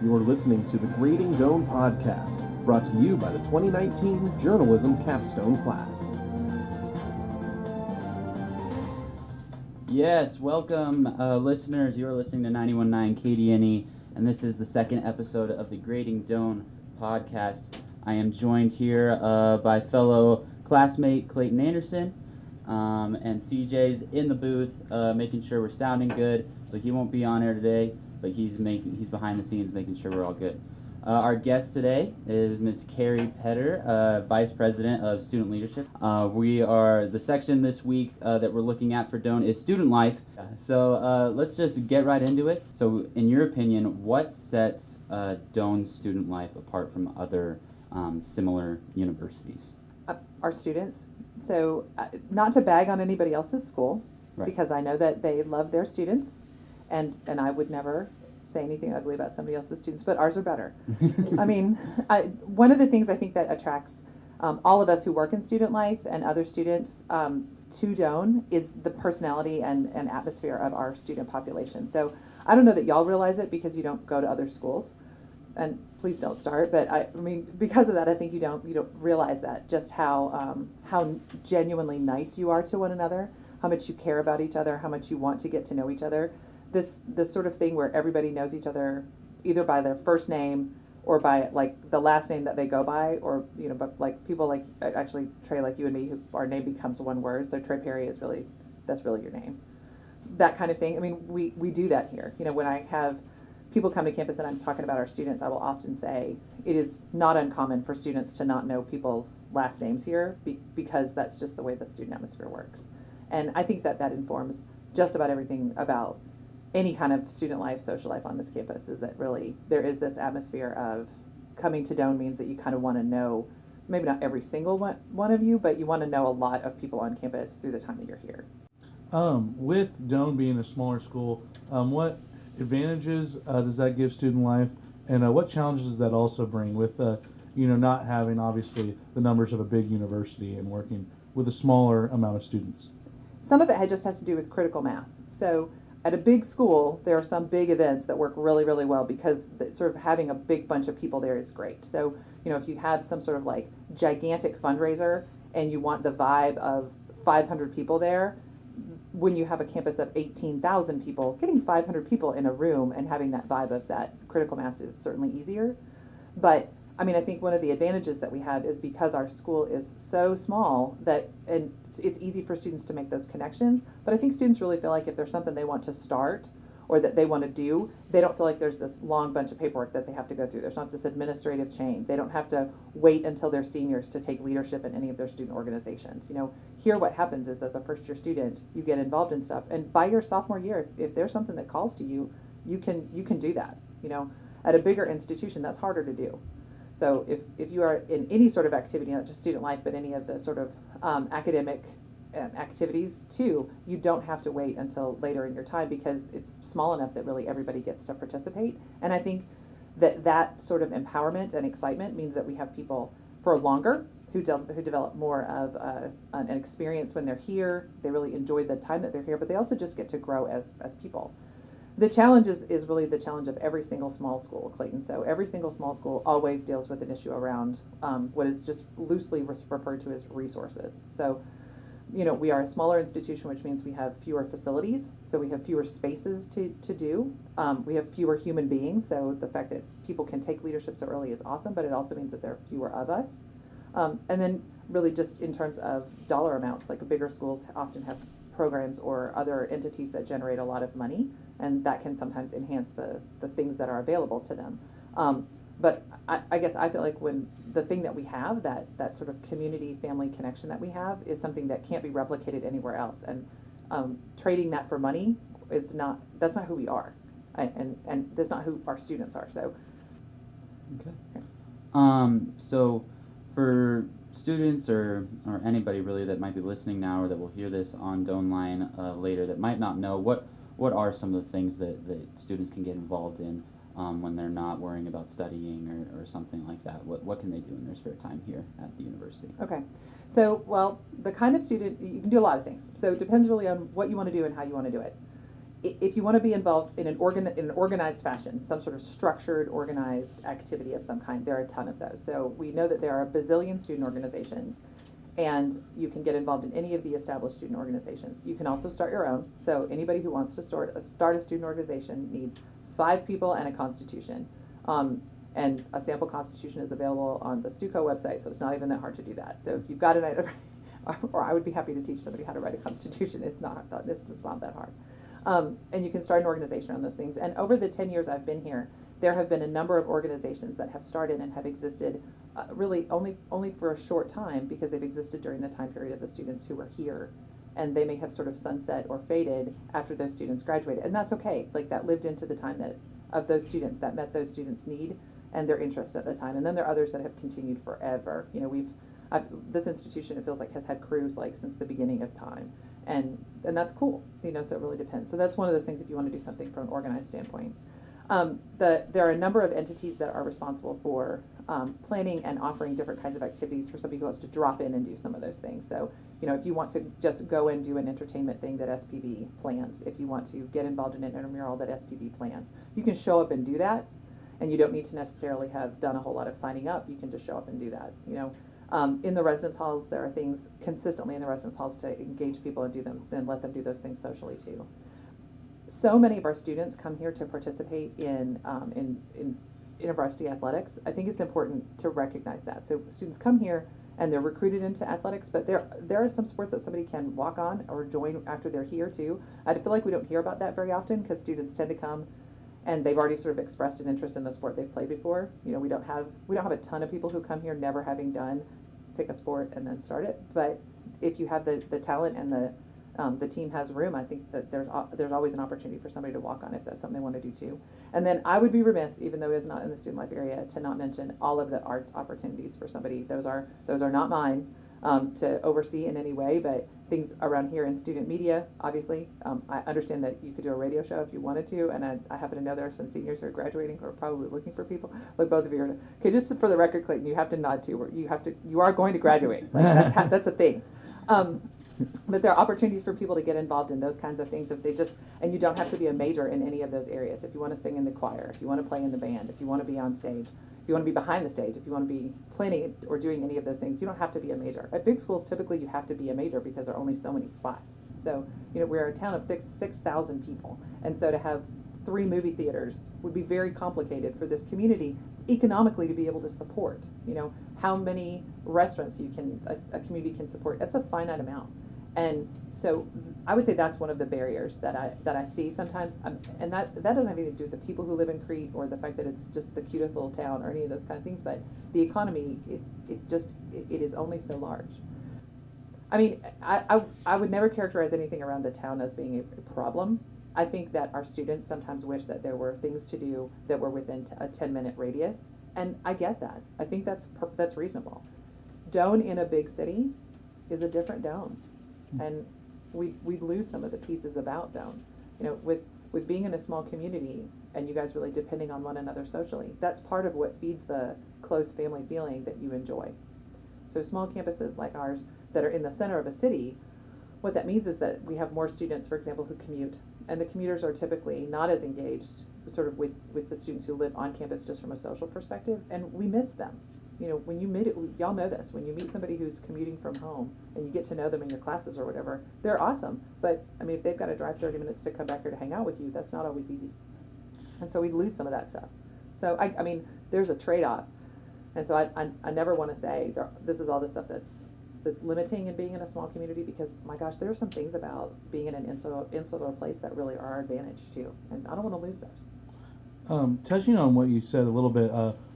You're listening to the Grading Doane podcast, brought to you by the 2019 Journalism Capstone class. Yes, welcome, listeners. You're listening to 91.9 KDNE, and this is the second episode of the Grading Doane podcast. I am joined here by fellow classmate Clayton Anderson, and CJ's in the booth, making sure we're sounding good. So he won't be on air today, but he's behind the scenes making sure we're all good. Our guest today is Ms. Carrie Petr, Vice President of Student Leadership. The section this week that we're looking at for Doane is student life. So let's just get right into it. So in your opinion, what sets Doane's student life apart from other similar universities? Our students. So not to bag on anybody else's school, Right. because I know that they love their students, and I would never say anything ugly about somebody else's students, but ours are better. I mean, one of the things I think that attracts all of us who work in student life and other students to Doane is the personality and atmosphere of our student population. So I don't know that y'all realize it because you don't go to other schools, and please don't start. But I mean, because of that, I think you don't realize that just how genuinely nice you are to one another, how much you care about each other, how much you want to get to know each other. This sort of thing where everybody knows each other either by their first name or by like the last name that they go by, or but like people like actually Trey, like you and me, who our name becomes one word. So Trey Perry that's really your name. That kind of thing. I mean, we do that here. When I have people come to campus and I'm talking about our students, I will often say it is not uncommon for students to not know people's last names here because that's just the way the student atmosphere works. And I think that informs just about everything about any kind of student life, social life on this campus, is that really there is this atmosphere of coming to Doane means that you kind of want to know, maybe not every single one of you, but you want to know a lot of people on campus through the time that you're here. With Doane being a smaller school, what advantages does that give student life, and what challenges does that also bring with, not having obviously the numbers of a big university and working with a smaller amount of students? Some of it just has to do with critical mass. So at a big school, there are some big events that work really, really well because sort of having a big bunch of people there is great. So, if you have some sort of like gigantic fundraiser and you want the vibe of 500 people there, when you have a campus of 18,000 people, getting 500 people in a room and having that vibe of that critical mass is certainly easier. But I mean, I think one of the advantages that we have is because our school is so small and it's easy for students to make those connections. But I think students really feel like if there's something they want to start or that they want to do, they don't feel like there's this long bunch of paperwork that they have to go through. There's not this administrative chain. They don't have to wait until they're seniors to take leadership in any of their student organizations. Here what happens is as a first-year student, you get involved in stuff. And by your sophomore year, if there's something that calls to you, you can do that. At a bigger institution, that's harder to do. So if you are in any sort of activity, not just student life, but any of the sort of academic activities too, you don't have to wait until later in your time because it's small enough that really everybody gets to participate. And I think that sort of empowerment and excitement means that we have people for longer who develop more of an experience when they're here. They really enjoy the time that they're here, but they also just get to grow as people. The challenge is really the challenge of every single small school, Clayton. So every single small school always deals with an issue around what is just loosely referred to as resources. So, we are a smaller institution, which means we have fewer facilities. So we have fewer spaces to do. We have fewer human beings. So the fact that people can take leadership so early is awesome, but it also means that there are fewer of us. And then really just in terms of dollar amounts, like bigger schools often have programs or other entities that generate a lot of money, and that can sometimes enhance the things that are available to them. But I guess I feel like when the thing that we have, that sort of community family connection that we have, is something that can't be replicated anywhere else. And trading that for money that's not who we are, and that's not who our students are. So Okay. So for students or anybody really that might be listening now or that will hear this on Doane Line later that might not know, what are some of the things that students can get involved in when they're not worrying about studying or something like that? What can they do in their spare time here at the university? Okay. So, the kind of student, you can do a lot of things. So it depends really on what you want to do and how you want to do it. if you want to be involved in an organized fashion, some sort of structured, organized activity of some kind, there are a ton of those. So we know that there are a bazillion student organizations, and you can get involved in any of the established student organizations. You can also start your own. So anybody who wants to start a student organization needs 5 people and a constitution. And a sample constitution is available on the Stuco website, so it's not even that hard to do that. So if you've got an item, or I would be happy to teach somebody how to write a constitution. It's not that hard. And you can start an organization on those things. And over the 10 years I've been here, there have been a number of organizations that have started and have existed really only for a short time, because they've existed during the time period of the students who were here. And they may have sort of sunset or faded after those students graduated. And that's okay. Like, that lived into the time of those students, that met those students' need and their interest at the time. And then there are others that have continued forever. You know, this institution, it feels like, has had crew like since the beginning of time, and that's cool. You know, so it really depends. So that's one of those things if you want to do something from an organized standpoint. There are a number of entities that are responsible for planning and offering different kinds of activities for somebody who wants to drop in and do some of those things. So, you know, if you want to just go and do an entertainment thing that SPB plans, if you want to get involved in an intramural that SPB plans, you can show up and do that, and you don't need to necessarily have done a whole lot of signing up. You can just show up and do that, you know. In the residence halls, there are things consistently in the residence halls to engage people and do them, and let them do those things socially too. So many of our students come here to participate in InterVarsity athletics. I think it's important to recognize that. So students come here and they're recruited into athletics, but there are some sports that somebody can walk on or join after they're here too. I feel like we don't hear about that very often, because students tend to come and they've already sort of expressed an interest in the sport they've played before. You know, we don't have a ton of people who come here never having done pick a sport and then start it. But if you have the talent and the team has room, I think that there's always an opportunity for somebody to walk on if that's something they want to do too. And then I would be remiss, even though it is not in the student life area, to not mention all of the arts opportunities for somebody. Those are not mine to oversee in any way, but things around here in student media, obviously. I understand that you could do a radio show if you wanted to, and I happen to know there are some seniors who are graduating who are probably looking for people. Like, both of you are. Okay, just for the record, Clayton, you have to nod too. You are going to graduate. Like, that's a thing. But there are opportunities for people to get involved in those kinds of things and you don't have to be a major in any of those areas. If you want to sing in the choir, if you want to play in the band, if you want to be on stage, if you want to be behind the stage, if you want to be planning or doing any of those things, you don't have to be a major. At big schools, typically you have to be a major because there are only so many spots. So, you know, we're a town of 6,000 people, and so to have 3 movie theaters would be very complicated for this community economically to be able to support. You know, how many restaurants a community can support. That's a finite amount. And so I would say that's one of the barriers that I see sometimes, and that doesn't have anything to do with the people who live in Crete or the fact that it's just the cutest little town or any of those kind of things, but the economy, it is only so large. I mean, I would never characterize anything around the town as being a problem. I think that our students sometimes wish that there were things to do that were within a 10-minute radius, and I get that. I think that's reasonable. Doane in a big city is a different Doane. And we'd lose some of the pieces about Doane. You know, with being in a small community and you guys really depending on one another socially, that's part of what feeds the close family feeling that you enjoy. So small campuses like ours that are in the center of a city, what that means is that we have more students, for example, who commute. And the commuters are typically not as engaged sort of with the students who live on campus just from a social perspective, and we miss them. You know, when you meet y'all know this, when you meet somebody who's commuting from home and you get to know them in your classes or whatever, they're awesome. But, I mean, if they've got to drive 30 minutes to come back here to hang out with you, that's not always easy. And so we lose some of that stuff. So, I mean, there's a trade-off. And so I never want to say this is all the stuff that's limiting in being in a small community, because, my gosh, there are some things about being in an insular place that really are our advantage, too. And I don't want to lose those. Touching on what you said a little bit,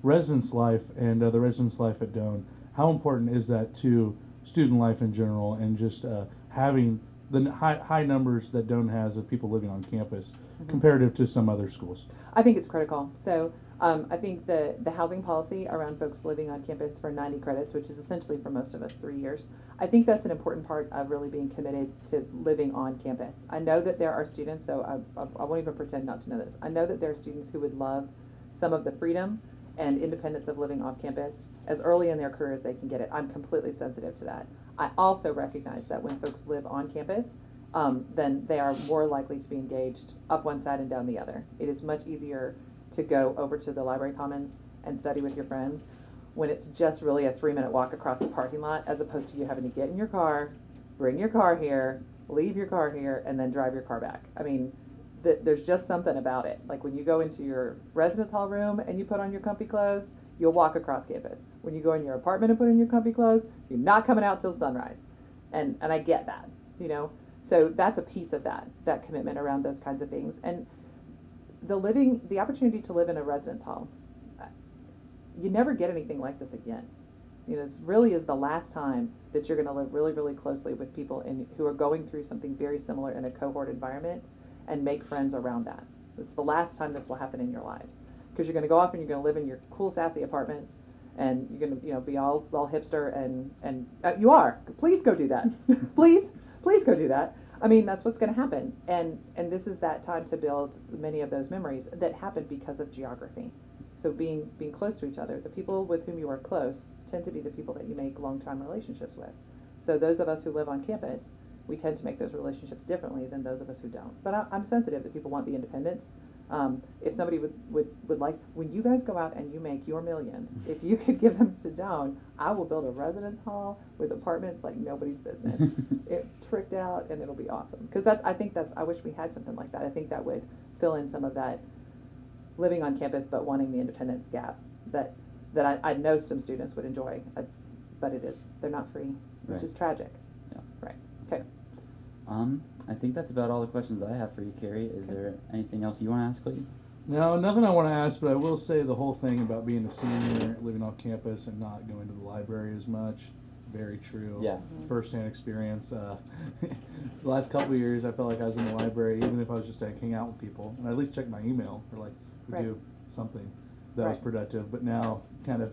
residence life and the residence life at Doane, how important is that to student life in general, and just having the high numbers that Doane has of people living on campus comparative to some other schools? I think it's critical. So I think the housing policy around folks living on campus for 90 credits, which is essentially for most of us 3 years, I think that's an important part of really being committed to living on campus. I know that there are students, so I won't even pretend not to know this. I know that there are students who would love some of the freedom and independence of living off campus as early in their career as they can get it. I'm completely sensitive to that. I also recognize that when folks live on campus then they are more likely to be engaged up one side and down the other. It is much easier to go over to the library commons and study with your friends when it's just really a 3-minute walk across the parking lot, as opposed to you having to get in your car, bring your car here, leave your car here, and then drive your car back. I mean, there's just something about it. Like when you go into your residence hall room and you put on your comfy clothes, you'll walk across campus. When you go in your apartment and put on your comfy clothes, you're not coming out till sunrise. And I get that, you know. So that's a piece of that commitment around those kinds of things. And the opportunity to live in a residence hall, you never get anything like this again. You know, this really is the last time that you're going to live really, really closely with people who are going through something very similar in a cohort environment and make friends around that. It's the last time this will happen in your lives, because you're going to go off and you're going to live in your cool, sassy apartments, and you're going to, you know, be all hipster and you are. Please go do that. please go do that. I mean, that's what's going to happen, and this is that time to build many of those memories that happen because of geography. So being close to each other, the people with whom you are close tend to be the people that you make long-term relationships with. So those of us who live on campus, we tend to make those relationships differently than those of us who don't. But I'm sensitive that people want the independence. If somebody would like, when you guys go out and you make your millions, if you could give them to Doane, I will build a residence hall with apartments like nobody's business. It tricked out, and it'll be awesome. Because I wish we had something like that. I think that would fill in some of that living on campus but wanting the independence gap that I know some students would enjoy. But they're not free, which Right. is tragic. Yeah. Right. Okay. I think that's about all the questions I have for you, Carrie. Is there anything else you want to ask, Clayton? No, nothing I want to ask, but I will say the whole thing about being a senior, living off campus, and not going to the library as much, very true. Yeah. First-hand experience. The last couple of years, I felt like I was in the library, even if I was just to hang out with people, and at least check my email, or Right. do something that was Right. productive. But now, kind of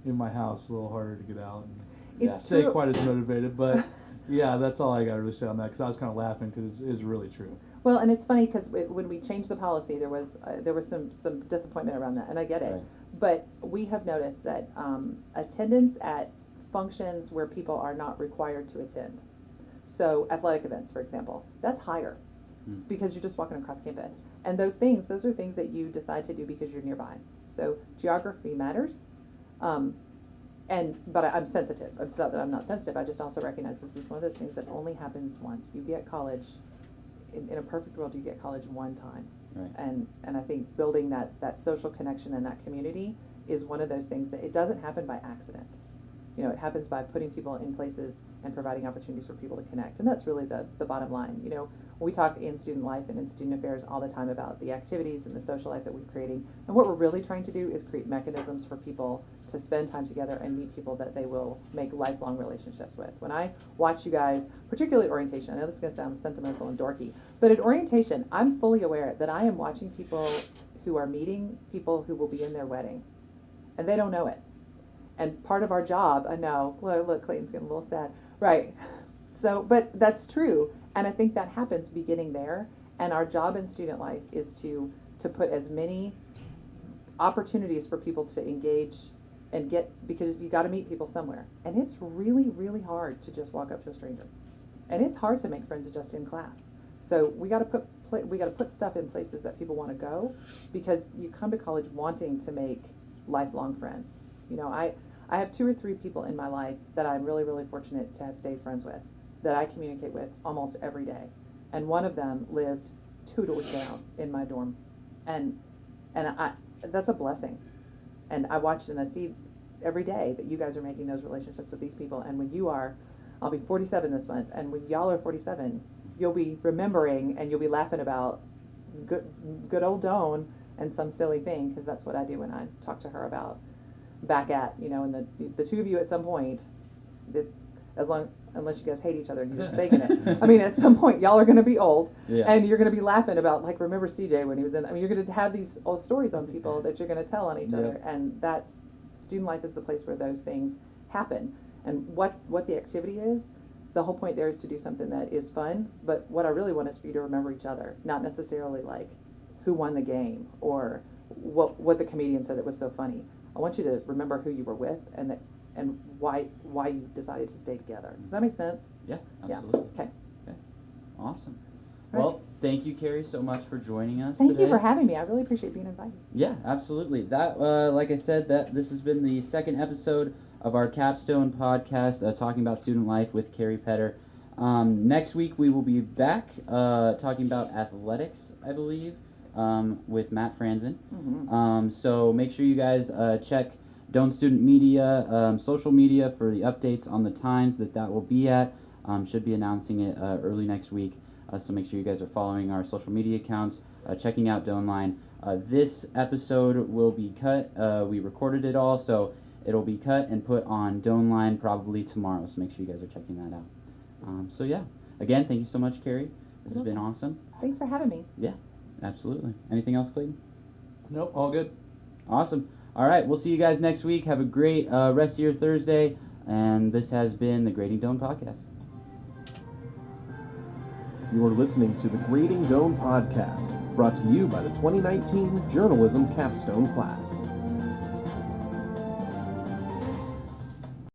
in my house, a little harder to get out and It's stay true. quite as motivated. But yeah, that's all I got to really say on that, because I was kind of laughing because it is really true. Well, and it's funny because when we changed the policy, there was some disappointment around that, and I get it. Right. But we have noticed that attendance at functions where people are not required to attend, so athletic events, for example, that's higher because you're just walking across campus. And those are things that you decide to do because you're nearby. So geography matters. But I'm sensitive. It's not that I'm not sensitive. I just also recognize this is one of those things that only happens once. You get college, in a perfect world, you get college one time. Right. And I think building that social connection and that community is one of those things that it doesn't happen by accident. You know, it happens by putting people in places and providing opportunities for people to connect. And that's really the bottom line. You know, we talk in student life and in student affairs all the time about the activities and the social life that we're creating. And what we're really trying to do is create mechanisms for people to spend time together and meet people that they will make lifelong relationships with. When I watch you guys, particularly at orientation, I know this is going to sound sentimental and dorky, but at orientation, I'm fully aware that I am watching people who are meeting people who will be in their wedding. And they don't know it. And part of our job, I know, look, Clayton's getting a little sad. Right. So, but that's true. And I think that happens beginning there. And our job in student life is to put as many opportunities for people to engage and because you got to meet people somewhere. And it's really, really hard to just walk up to a stranger. And it's hard to make friends just in class. So we got to put stuff in places that people want to go, because you come to college wanting to make lifelong friends. You know, I have 2 or 3 people in my life that I'm really, really fortunate to have stayed friends with, that I communicate with almost every day. And one of them lived 2 doors down in my dorm. And that's a blessing. And I watch and I see every day that you guys are making those relationships with these people. And when you are, I'll be 47 this month, and when y'all are 47, you'll be remembering and you'll be laughing about good old Doane and some silly thing, because that's what I do when I talk to her about back at, you know, and the 2 of you at some point, unless you guys hate each other and you're just faking it. I mean, at some point, y'all are going to be old, and you're going to be laughing about, like, remember C.J. when he was in, I mean, you're going to have these old stories on people that you're going to tell on each other, and that's, student life is the place where those things happen. And what the activity is, the whole point there is to do something that is fun, but what I really want is for you to remember each other, not necessarily, like, who won the game or what the comedian said that was so funny. I want you to remember who you were with and why you decided to stay together. Does that make sense? Yeah, absolutely. Yeah. Okay. Awesome. Right. Well, thank you, Carrie, so much for joining us Thank today. you for having me. I really appreciate being invited. Yeah, absolutely. That, like I said, that this has been the second episode of our Capstone podcast, talking about student life with Carrie Petr. Next week we will be back talking about athletics, I believe, with Matt Franzen. Mm-hmm. So make sure you guys check Doane Student Media, social media for the updates on the times that will be at. Should be announcing it early next week. So make sure you guys are following our social media accounts, checking out Doane Line. This episode will be cut. We recorded it all, so it'll be cut and put on Doane Line probably tomorrow. So make sure you guys are checking that out. So yeah, again, thank you so much, Carrie. This has been awesome. Thanks for having me. Yeah, absolutely. Anything else, Clayton? Nope, all good. Awesome. All right, we'll see you guys next week. Have a great rest of your Thursday. And this has been the Grading Doane Podcast. You're listening to the Grading Doane Podcast, brought to you by the 2019 Journalism Capstone class.